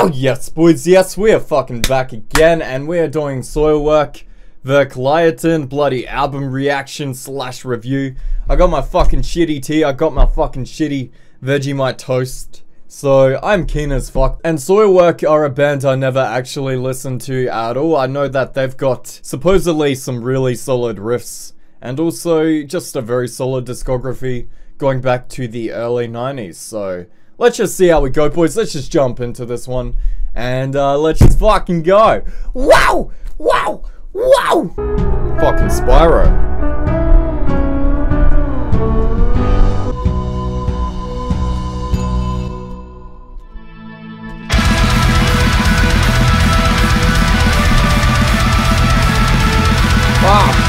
Oh yes, boys, yes, we are fucking back again, and we are doing Soilwork, Verkligheten, bloody album reaction / review. I got my fucking shitty tea, I got my fucking shitty Vegemite toast, so I'm keen as fuck. And Soilwork are a band I never actually listened to at all. I know that they've got supposedly some really solid riffs, and also just a very solid discography going back to the early 90s, so let's just see how we go, boys. Let's just jump into this one, and let's just fucking go. Wow! Wow! Wow! Fucking Spyro. Wow!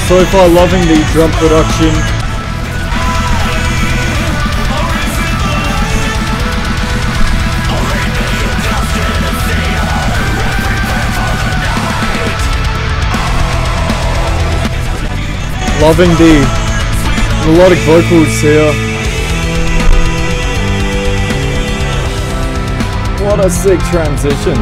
So far, loving the drum production. Loving the melodic vocals here. What a sick transition.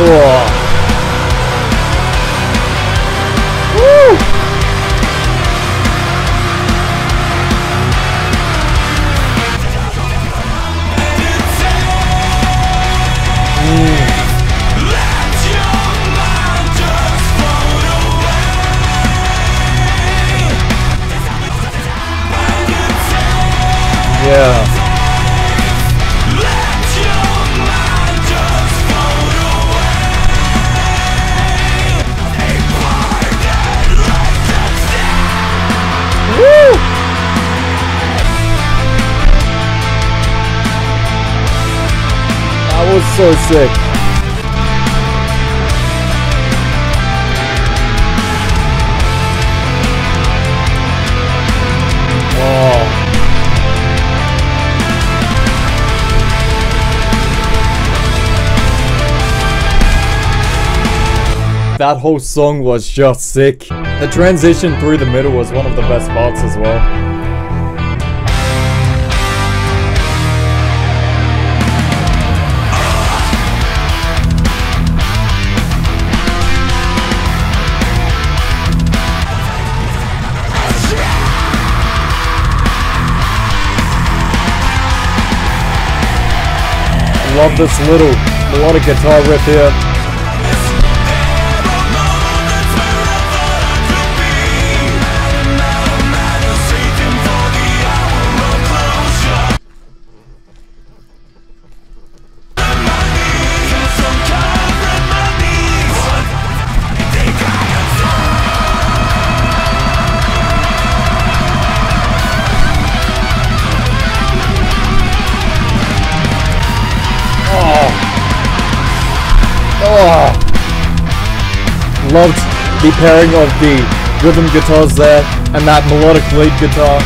Oh. Woo. Yeah. That was so sick. Oh. That whole song was just sick. The transition through the middle was one of the best parts as well. Love this little melodic guitar riff here. Oh, loved the pairing of the rhythm guitars there and that melodic lead guitar.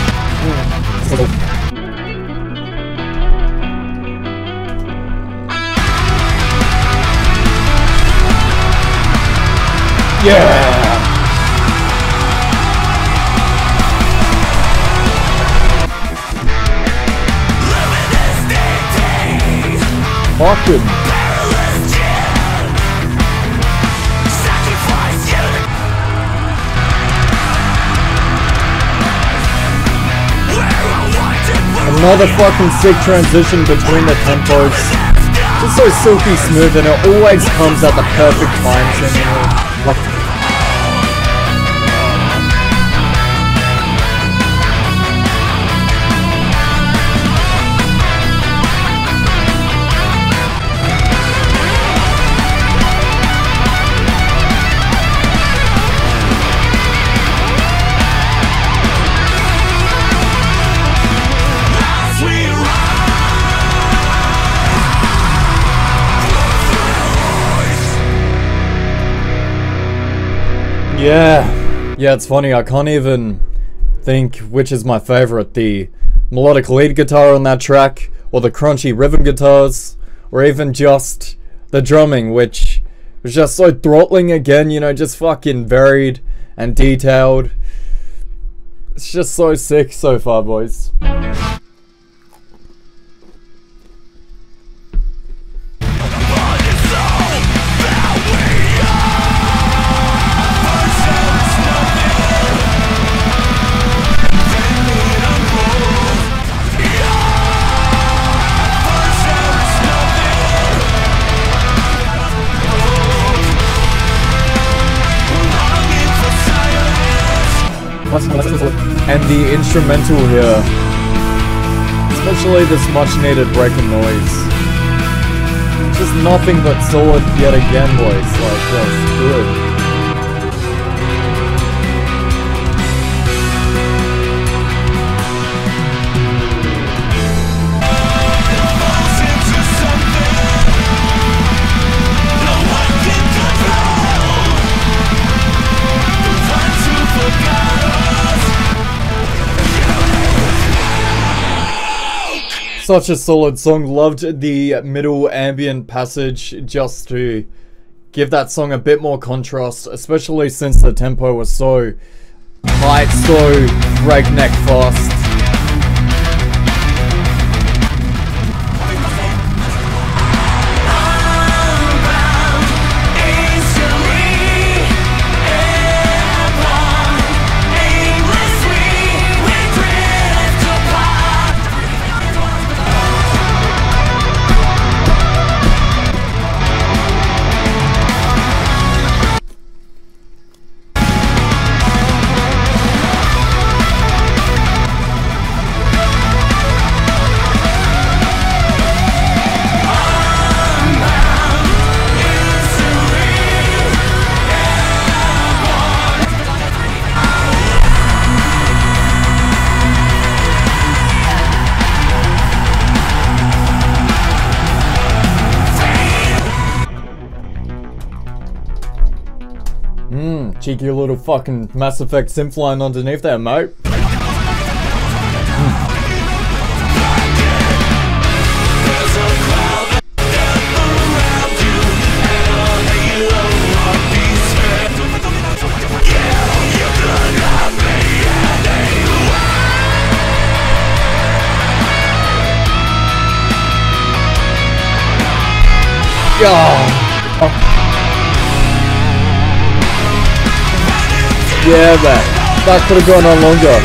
Yeah. Fucking. Another fucking sick transition between the tempos. Just so silky smooth, and it always comes at the perfect time, seemingly. Like, Yeah, it's funny, I can't even think which is my favorite, the melodic lead guitar on that track, or the crunchy rhythm guitars, or even just the drumming, which was just so throttling again, you know, just fucking varied and detailed. It's just so sick so far, boys. And the instrumental here, especially this much needed break in noise, just nothing but solid yet again, boys. Like, that's good. Such a solid song. Loved the middle ambient passage just to give that song a bit more contrast, especially since the tempo was so tight, so breakneck fast. Cheeky little fucking Mass Effect synth line underneath there, mate. Yeah, man. That could have gone on longer.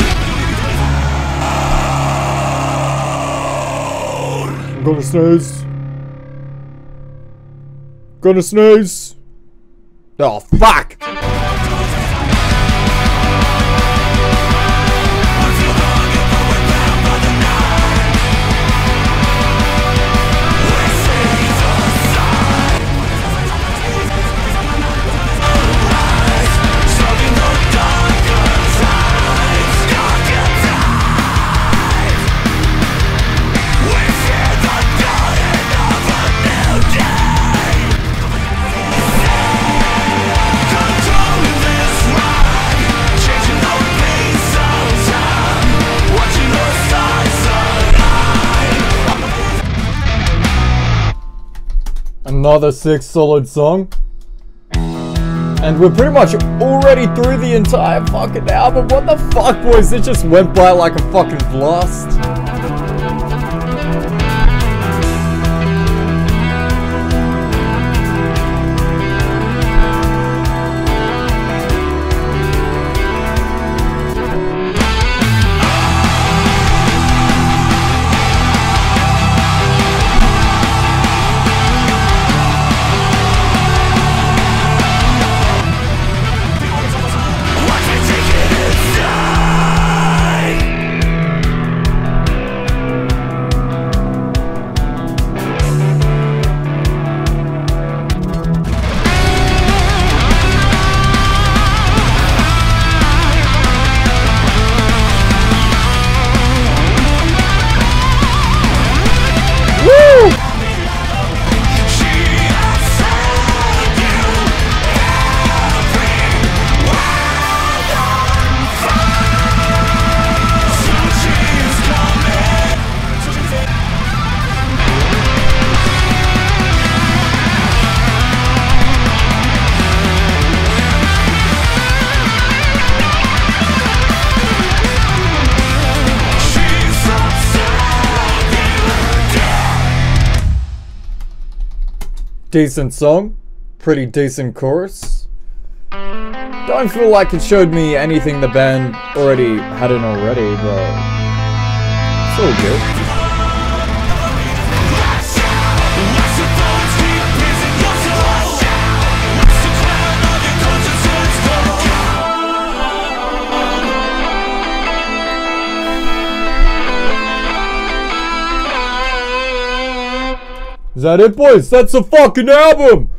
I'm gonna snooze. Gonna snooze. Oh, fuck! Another sick solid song. And we're pretty much already through the entire fucking album. What the fuck, boys? It just went by like a fucking blast. Decent song, pretty decent chorus. Don't feel like it showed me anything the band already hadn't already, but it's all good. Is that it, boys? That's a fucking album!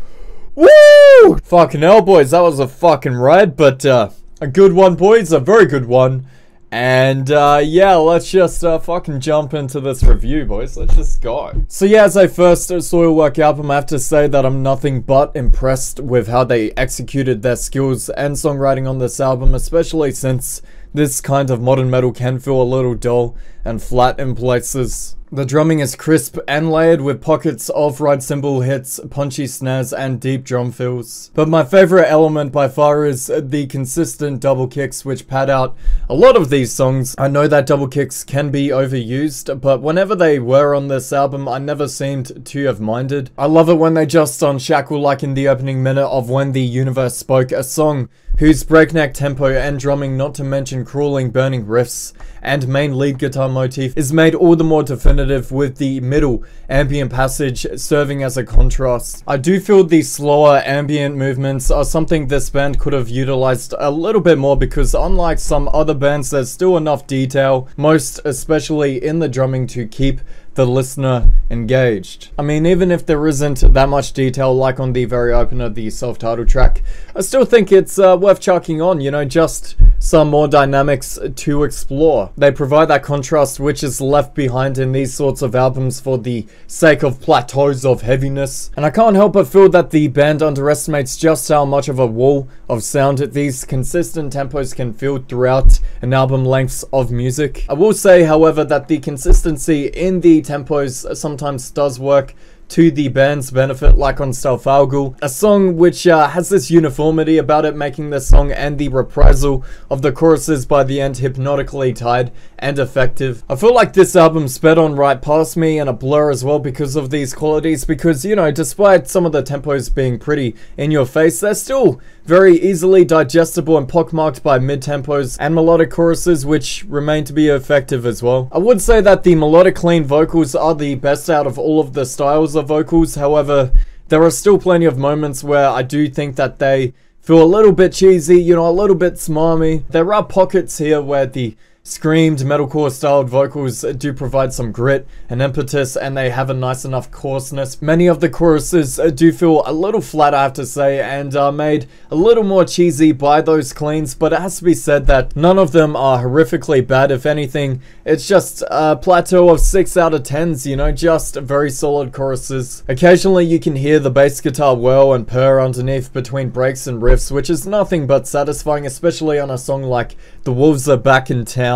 Woo! Fucking hell, boys, that was a fucking ride, but a good one, boys, a very good one. And yeah, let's just fucking jump into this review, boys. Let's just go. So yeah, as a first Soilwork album, I have to say that I'm nothing but impressed with how they executed their skills and songwriting on this album, especially since this kind of modern metal can feel a little dull and flat in places. The drumming is crisp and layered with pockets of ride cymbal hits, punchy snares, and deep drum fills. But my favorite element by far is the consistent double kicks which pad out a lot of these songs. I know that double kicks can be overused, but whenever they were on this album, I never seemed to have minded. I love it when they just unshackle, like in the opening minute of When the Universe Spoke, a song whose breakneck tempo and drumming, not to mention crawling, burning riffs, and main lead guitar motif is made all the more definitive with the middle ambient passage serving as a contrast. I do feel the slower ambient movements are something this band could have utilized a little bit more, because unlike some other bands, there's still enough detail, most especially in the drumming, to keep the listener engaged. I mean, even if there isn't that much detail like on the very opener, the self-titled track, I still think it's worth chucking on, you know, just some more dynamics to explore. They provide that contrast which is left behind in these sorts of albums for the sake of plateaus of heaviness. And I can't help but feel that the band underestimates just how much of a wall of sound these consistent tempos can feel throughout an album lengths of music. I will say, however, that the consistency in the tempos sometimes does work to the band's benefit, like on Stålfågel, a song which has this uniformity about it, making the song and the reprisal of the choruses by the end hypnotically tied and effective. I feel like this album sped on right past me in a blur as well because of these qualities, because, you know, despite some of the tempos being pretty in your face, they're still very easily digestible and pockmarked by mid-tempos and melodic choruses which remain to be effective as well. I would say that the melodic clean vocals are the best out of all of the styles of vocals. However, there are still plenty of moments where I do think that they feel a little bit cheesy, you know, a little bit smarmy. There are pockets here where the screamed metalcore styled vocals do provide some grit and impetus, and they have a nice enough coarseness. Many of the choruses do feel a little flat, I have to say, and are made a little more cheesy by those cleans, but it has to be said that none of them are horrifically bad. If anything, it's just a plateau of 6 out of 10s, you know, just very solid choruses. Occasionally you can hear the bass guitar whirl and purr underneath between breaks and riffs, which is nothing but satisfying, especially on a song like The Wolves Are Back in Town.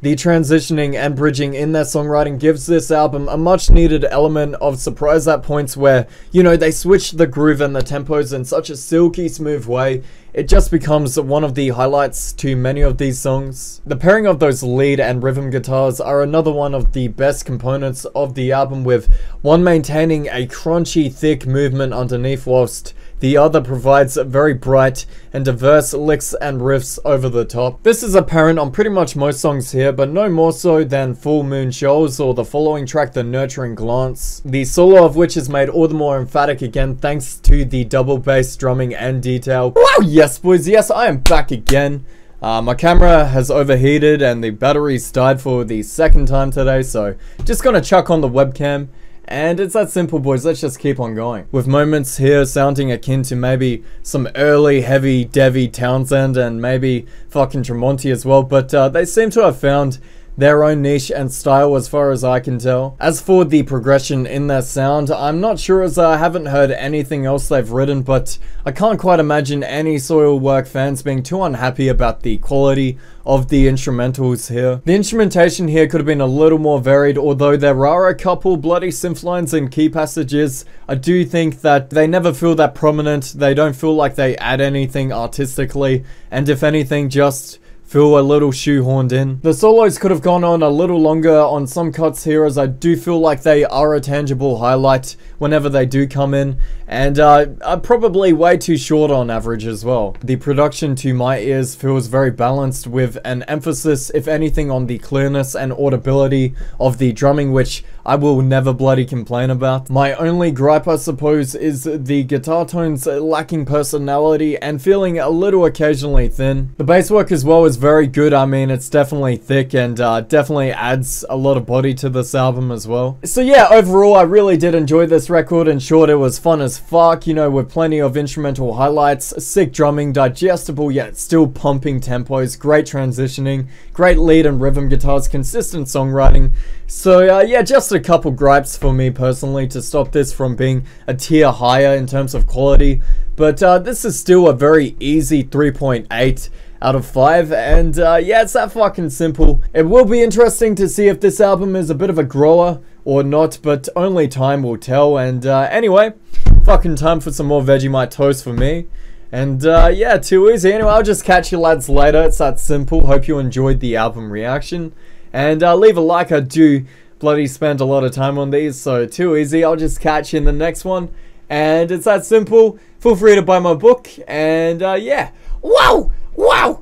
The transitioning and bridging in their songwriting gives this album a much needed element of surprise at points where, you know, they switch the groove and the tempos in such a silky smooth way. It just becomes one of the highlights to many of these songs. The pairing of those lead and rhythm guitars are another one of the best components of the album, with one maintaining a crunchy thick movement underneath whilst the other provides very bright and diverse licks and riffs over the top. This is apparent on pretty much most songs here, but no more so than Full Moon Shoals or the following track, The Nurturing Glance, the solo of which is made all the more emphatic again thanks to the double bass drumming and detail. Wow, yes boys, yes, I am back again. My camera has overheated and the batteries died for the second time today, so just gonna chuck on the webcam. And it's that simple, boys. Let's just keep on going. With moments here sounding akin to maybe some early heavy Devi Townsend and maybe fucking Tremonti as well, but they seem to have found their own niche and style as far as I can tell. As for the progression in their sound, I'm not sure, as I haven't heard anything else they've written, but I can't quite imagine any Soilwork fans being too unhappy about the quality of the instrumentals here. The instrumentation here could have been a little more varied, although there are a couple bloody synth lines and key passages. I do think that they never feel that prominent. They don't feel like they add anything artistically, and if anything, just feel a little shoehorned in. The solos could have gone on a little longer on some cuts here, as I do feel like they are a tangible highlight whenever they do come in, and are probably way too short on average as well. The production to my ears feels very balanced, with an emphasis, if anything, on the clearness and audibility of the drumming, which I will never bloody complain about. My only gripe, I suppose, is the guitar tones lacking personality and feeling a little occasionally thin. The bass work as well is very good. I mean, it's definitely thick and definitely adds a lot of body to this album as well. So yeah, overall, I really did enjoy this record. In short, it was fun as fuck, you know, with plenty of instrumental highlights, sick drumming, digestible yet still pumping tempos, great transitioning, great lead and rhythm guitars, consistent songwriting. So yeah, just a couple gripes for me personally to stop this from being a tier higher in terms of quality, but this is still a very easy 3.8 out of 5, and yeah, it's that fucking simple. It will be interesting to see if this album is a bit of a grower or not, but only time will tell. And anyway, fucking time for some more Vegemite toast for me. And yeah, too easy. Anyway, I'll just catch you lads later. It's that simple. Hope you enjoyed the album reaction, and leave a like. I do bloody spend a lot of time on these, so too easy. I'll just catch you in the next one, and it's that simple. Feel free to buy my book, and yeah, wow, wow.